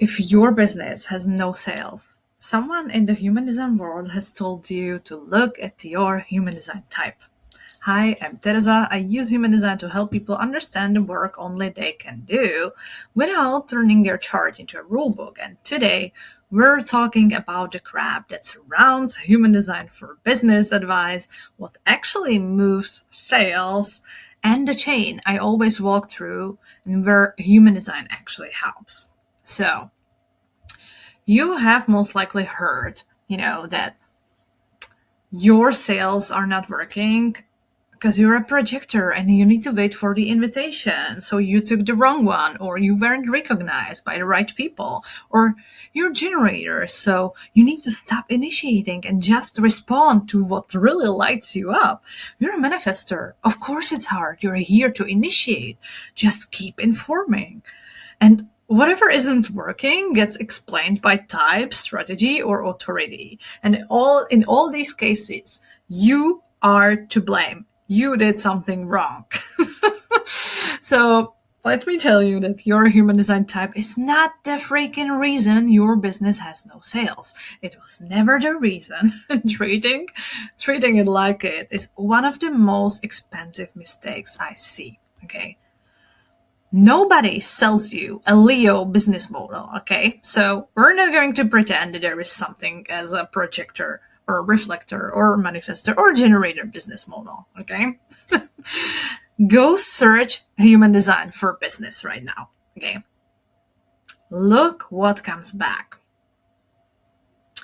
If your business has no sales, someone in the human design world has told you to look at your human design type. Hi, I'm Tereza. I use human design to help people understand the work only they can do without turning their chart into a rulebook. And today, we're talking about the crap that surrounds human design for business advice, what actually moves sales, and the chain I always walk through and where human design actually helps. So, you have most likely heard, that your sales are not working because you're a projector and you need to wait for the invitation. So you took the wrong one, or you weren't recognized by the right people, or you're a generator. So you need to stop initiating and just respond to what really lights you up. You're a manifester. Of course it's hard. You're here to initiate. Just keep informing. And whatever isn't working gets explained by type, strategy, or authority. And in all these cases, you are to blame. You did something wrong. So let me tell you that your human design type is not the freaking reason your business has no sales. It was never the reason. treating it like it is one of the most expensive mistakes I see. Okay. Nobody sells you a Leo business model, okay? So we're not going to pretend that there is something as a projector or a reflector or a manifestor or generator business model, okay? Go search human design for business right now, okay? Look what comes back.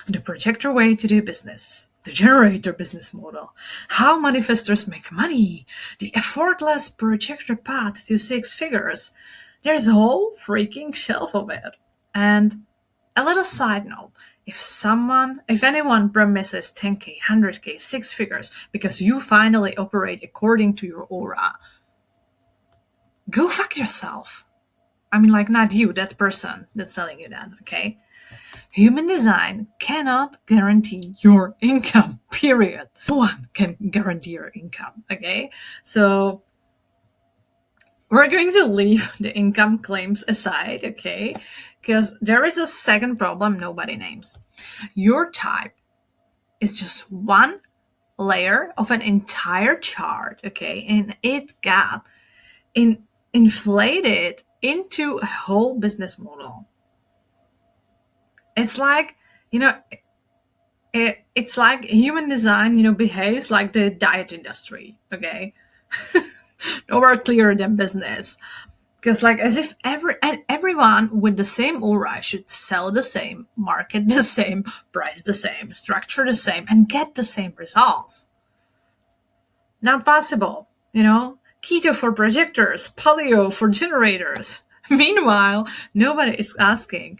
The projector way to do business. The generator business model, how manifestors make money, the effortless projector path to 6 figures. There's a whole freaking shelf of it. And a little side note, if anyone promises 10K, 100K, 6 figures because you finally operate according to your aura, go fuck yourself. I mean, like, not you, that person that's telling you that, okay? Human design cannot guarantee your income, period. No one can guarantee your income, okay? So we're going to leave the income claims aside, okay? Because there is a second problem nobody names. Your type is just one layer of an entire chart, okay? And it got inflated into a whole business model. It's like, it's like human design, behaves like the diet industry, okay? Nowhere clearer than business. Because, like, as if everyone with the same aura should sell the same, market the same, price the same, structure the same, and get the same results. Not possible, Keto for projectors, paleo for generators. Meanwhile, nobody is asking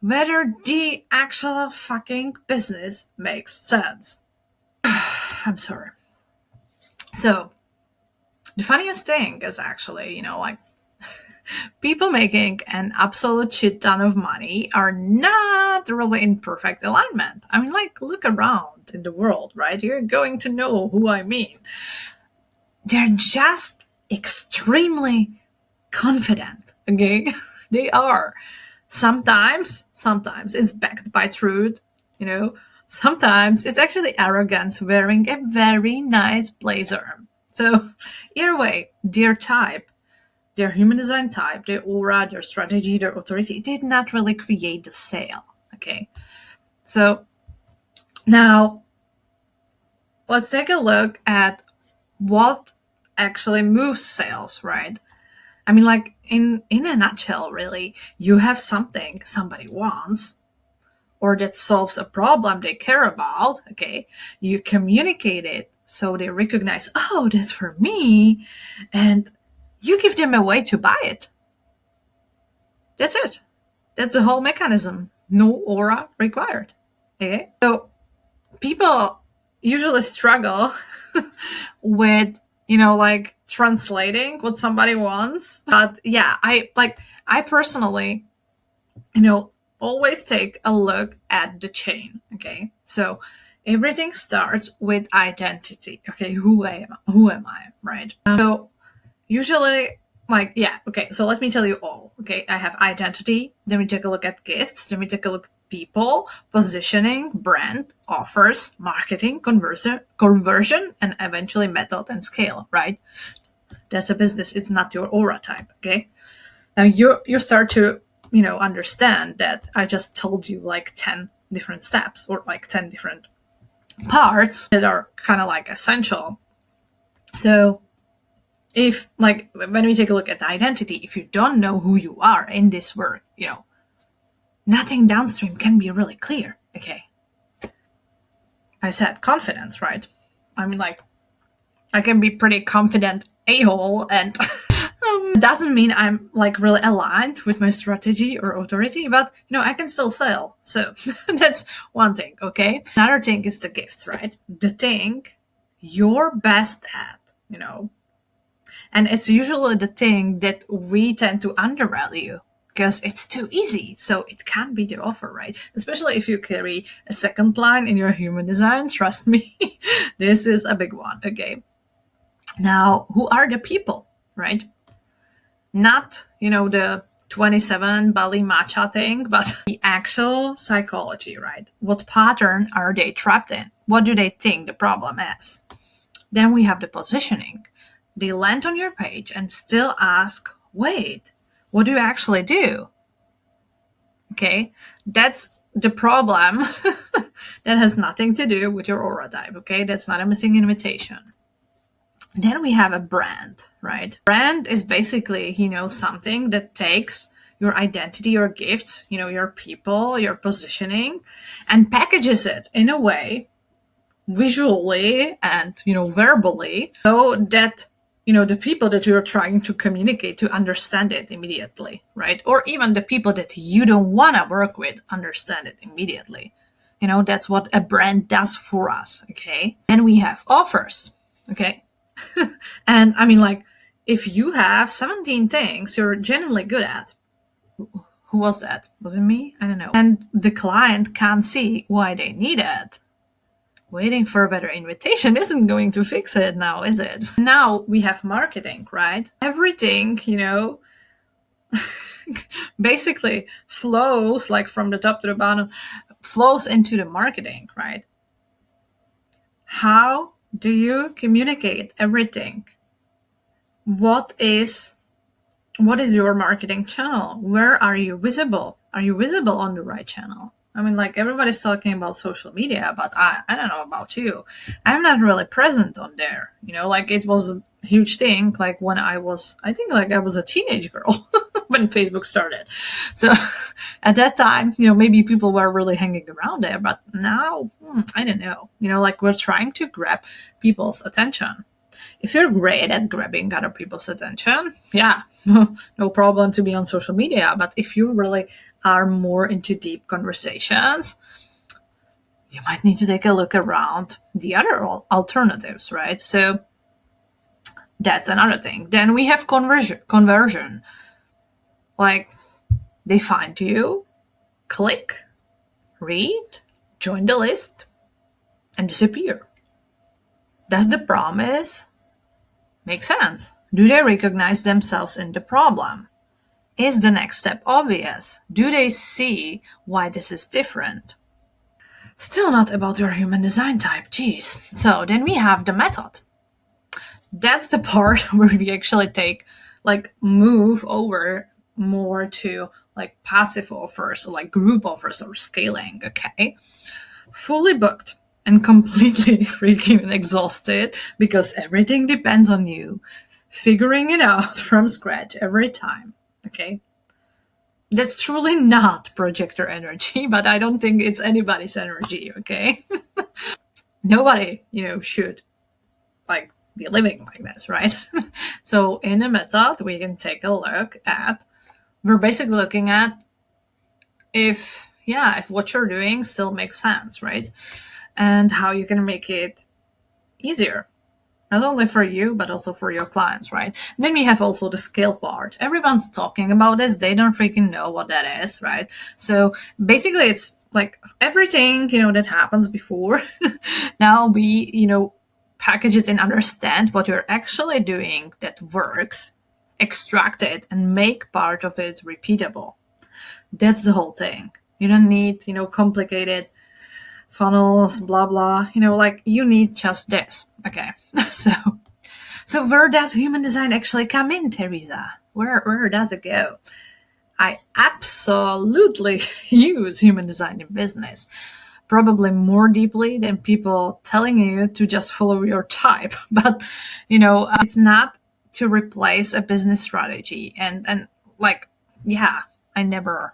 whether the actual fucking business makes sense. I'm sorry. So, the funniest thing is actually, like, people making an absolute shit ton of money are not really in perfect alignment. I mean, like, look around in the world, right? You're going to know who I mean. They're just extremely confident, okay? They are. Sometimes it's backed by truth, Sometimes it's actually arrogance wearing a very nice blazer. So, either way, their type, their human design type, their aura, their strategy, their authority, did not really create the sale, okay? So, now, let's take a look at what actually moves sales, right? I mean, like, in a nutshell, really, you have something somebody wants, or that solves a problem they care about, okay? You communicate it so they recognize, oh, that's for me, and you give them a way to buy it. That's it. That's the whole mechanism. No aura required, okay? So people usually struggle with, like, translating what somebody wants. But yeah, I personally, always take a look at the chain, okay? So everything starts with identity, okay? Who am I, right? So usually like, yeah, okay, so let me tell you all. Okay, I have identity, then we take a look at gifts, then we take a look at people, positioning, brand, offers, marketing, conversion, and eventually method and scale, right? That's a business. It's not your aura type, okay? Now you start to, understand that I just told you like 10 different steps or like 10 different parts that are kind of like essential. So if, like, when we take a look at the identity, if you don't know who you are in this work, nothing downstream can be really clear. Okay. I said confidence, right? I mean, like, I can be pretty confident a-hole, and it doesn't mean I'm like really aligned with my strategy or authority, but I can still sell. So that's one thing. Okay. Another thing is the gifts, right? The thing you're best at, and it's usually the thing that we tend to undervalue because it's too easy. So it can be the offer, right? Especially if you carry a second line in your human design. Trust me, this is a big one. Okay. Now, who are the people, right? Not, the 27 Bali matcha thing, but the actual psychology, right? What pattern are they trapped in? What do they think the problem is? Then we have the positioning. They land on your page and still ask, wait, what do you actually do? Okay, that's the problem. That has nothing to do with your aura type, okay? That's not a missing invitation. Then we have a brand, right? Brand is basically, something that takes your identity, your gifts, your people, your positioning, and packages it in a way, visually and, verbally, so that, the people that you're trying to communicate to understand it immediately, right? Or even the people that you don't want to work with understand it immediately. That's what a brand does for us, okay? Then we have offers, okay? And I mean, like, if you have 17 things you're genuinely good at, who was that? Was it me? I don't know. And the client can't see why they need it. Waiting for a better invitation isn't going to fix it now, is it? Now we have marketing, right? Everything, basically flows like from the top to the bottom, flows into the marketing, right? How do you communicate everything? What is your marketing channel? Where are you visible? Are you visible on the right channel? I mean, like, everybody's talking about social media, but I don't know about you. I'm not really present on there. Like, it was a huge thing, like, when I was a teenage girl when Facebook started. So at that time, maybe people were really hanging around there, but now, I don't know. Like, we're trying to grab people's attention. If you're great at grabbing other people's attention, yeah, no problem to be on social media. But if you really are more into deep conversations, you might need to take a look around the other alternatives, right? So that's another thing. Then we have conversion. Like, they find you, click, read, join the list, and disappear. Does the promise make sense? Do they recognize themselves in the problem? Is the next step obvious? Do they see why this is different? Still not about your human design type, geez. So then we have the method. That's the part where we actually move over more to like passive offers or like group offers or scaling, okay? Fully booked and completely freaking exhausted because everything depends on you figuring it out from scratch every time, okay? That's truly not projector energy, but I don't think it's anybody's energy, okay? Nobody, should like be living like this, right? So in the method, we can take a look at, we're basically looking at if what you're doing still makes sense, right? And how you can make it easier, not only for you, but also for your clients, right? And then we have also the scale part. Everyone's talking about this. They don't freaking know what that is, right? So basically it's like everything, that happens before. Now we, package it and understand what you're actually doing that works extract it and make part of it repeatable. That's the whole thing. You don't need, complicated funnels, blah, blah. Like you need just this. Okay. So where does human design actually come in, Tereza? Where does it go? I absolutely use human design in business, probably more deeply than people telling you to just follow your type. But, it's not to replace a business strategy. And like, yeah, I never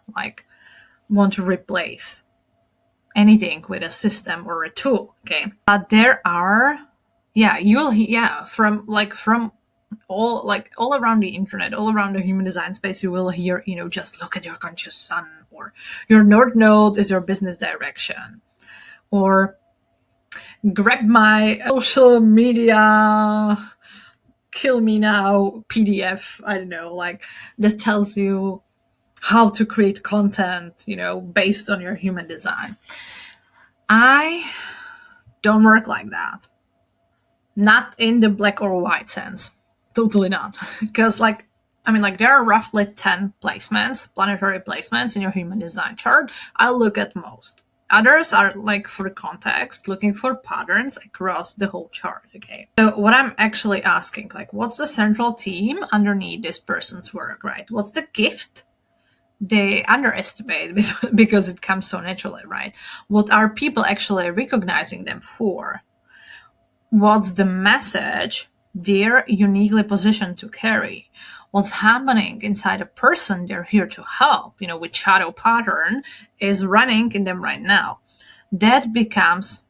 want to replace anything with a system or a tool. Okay. But there are, from all around the internet, all around the human design space, you will hear, just look at your conscious sun, or your North Node is your business direction, or grab my social media, kill me now PDF. I don't know, that tells you how to create content, based on your human design. I don't work like that. Not in the black or white sense. Totally not. Because there are roughly 10 placements, planetary placements in your human design chart. I'll look at most. Others are for context, looking for patterns across the whole chart. Okay. So what I'm actually asking, what's the central theme underneath this person's work, right? What's the gift they underestimate because it comes so naturally, right? What are people actually recognizing them for? What's the message they're uniquely positioned to carry? What's happening inside a person they're here to help, which shadow pattern is running in them right now? That becomes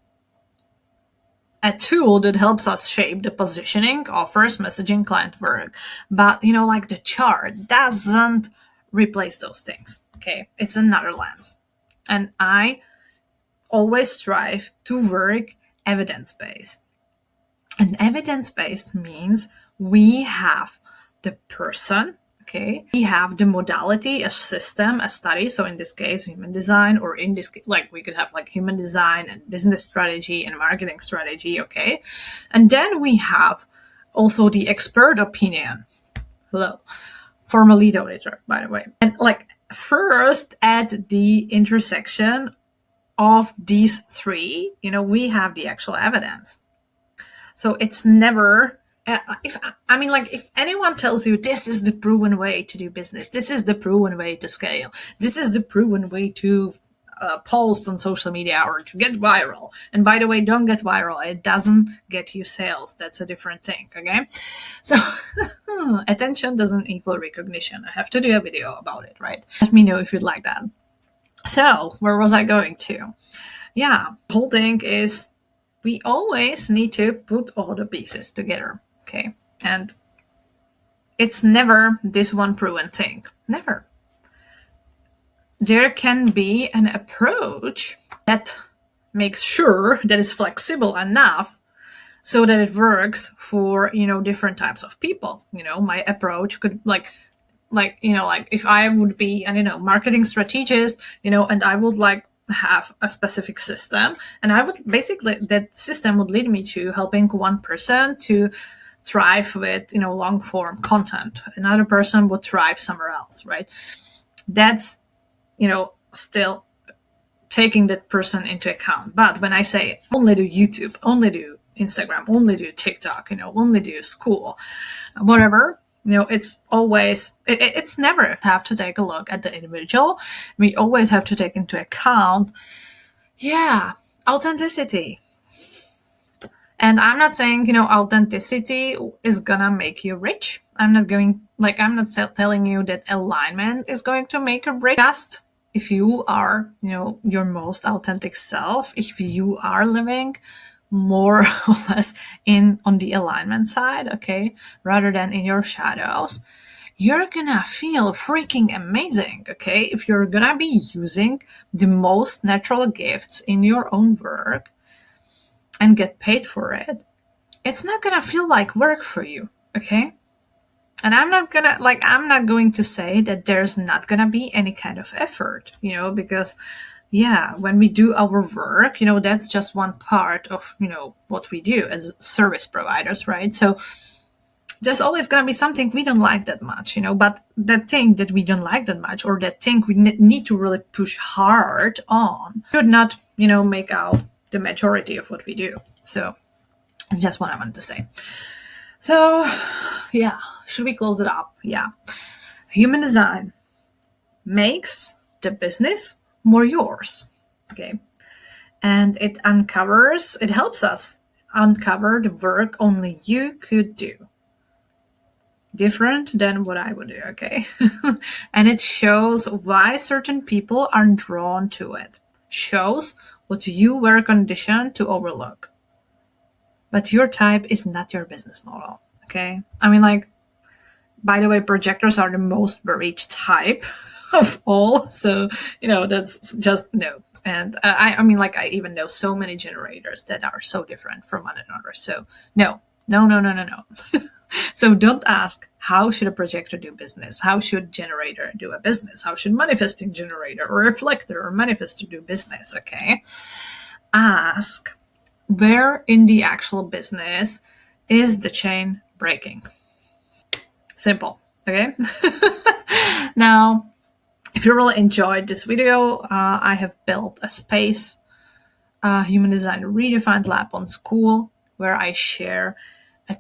a tool that helps us shape the positioning, offers, messaging, client work. But, the chart doesn't replace those things, okay? It's another lens. And I always strive to work evidence-based. And evidence-based means we have the person, okay? We have the modality, a system, a study. So in this case, human design, or in this, we could have human design and business strategy and marketing strategy, okay? And then we have also the expert opinion. Hello. Former lead auditor, by the way. And first at the intersection of these three, we have the actual evidence. So it's never, if anyone tells you this is the proven way to do business, this is the proven way to scale, this is the proven way to post on social media or to get viral. And by the way, don't get viral. It doesn't get you sales. That's a different thing, okay? So attention doesn't equal recognition. I have to do a video about it, right? Let me know if you'd like that. So where was I going to? Yeah, the whole thing is we always need to put all the pieces together, okay? And it's never this one proven thing. Never. There can be an approach that makes sure that it's flexible enough so that it works for, different types of people. My approach could if I would be, marketing strategist, and I would have a specific system, and I would that system would lead me to helping one person to thrive with, long form content. Another person would thrive somewhere else, right? That's, still taking that person into account. But when I say only do YouTube, only do Instagram, only do TikTok, only do school, whatever, it's always, it's never have to take a look at the individual. We always have to take into account, authenticity. And I'm not saying, authenticity is gonna make you rich. I'm not telling you that alignment is going to make you rich. Just if you are, your most authentic self, if you are living more or less on the alignment side, okay, rather than in your shadows, you're gonna feel freaking amazing, okay? If you're gonna be using the most natural gifts in your own work and get paid for it, it's not gonna feel like work for you, okay? And I'm not going to say that there's not gonna be any kind of effort, because when we do our work, that's just one part of, what we do as service providers, right? So There's always going to be something we don't like that much, but that thing that we don't like that much, or that thing we need to really push hard on, should not, make out the majority of what we do. So that's just what I wanted to say. So, yeah, should we close it up? Yeah. Human design makes the business more yours. Okay. And it helps us uncover the work only you could do. Different than what I would do, okay? And it shows why certain people are drawn to it. Shows what you were conditioned to overlook. But your type is not your business model, okay? I mean, like, by the way, projectors are the most buried type of all. So, that's just no. And I mean, like, I even know so many generators that are so different from one another. So, no. So don't ask, how should a projector do business? How should generator do a business? How should manifesting generator or reflector or manifestor do business? Okay. Ask, where in the actual business is the chain breaking? Simple. Okay. Now, if you really enjoyed this video, I have built a space, Human Design Redefined Lab on School, where I share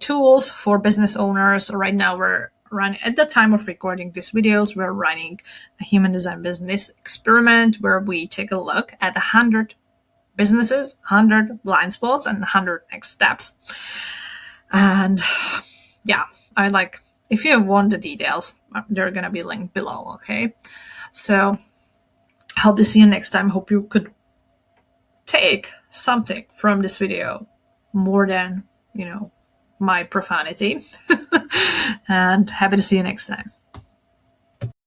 tools for business owners. Right now, we're running, at the time of recording these videos, we're running a human design business experiment where we take a look at 100 businesses, 100 blind spots, and 100 next steps. And yeah, if you want the details, they're going to be linked below. Okay. So hope to see you next time. Hope you could take something from this video more than, my profanity. And happy to see you next time.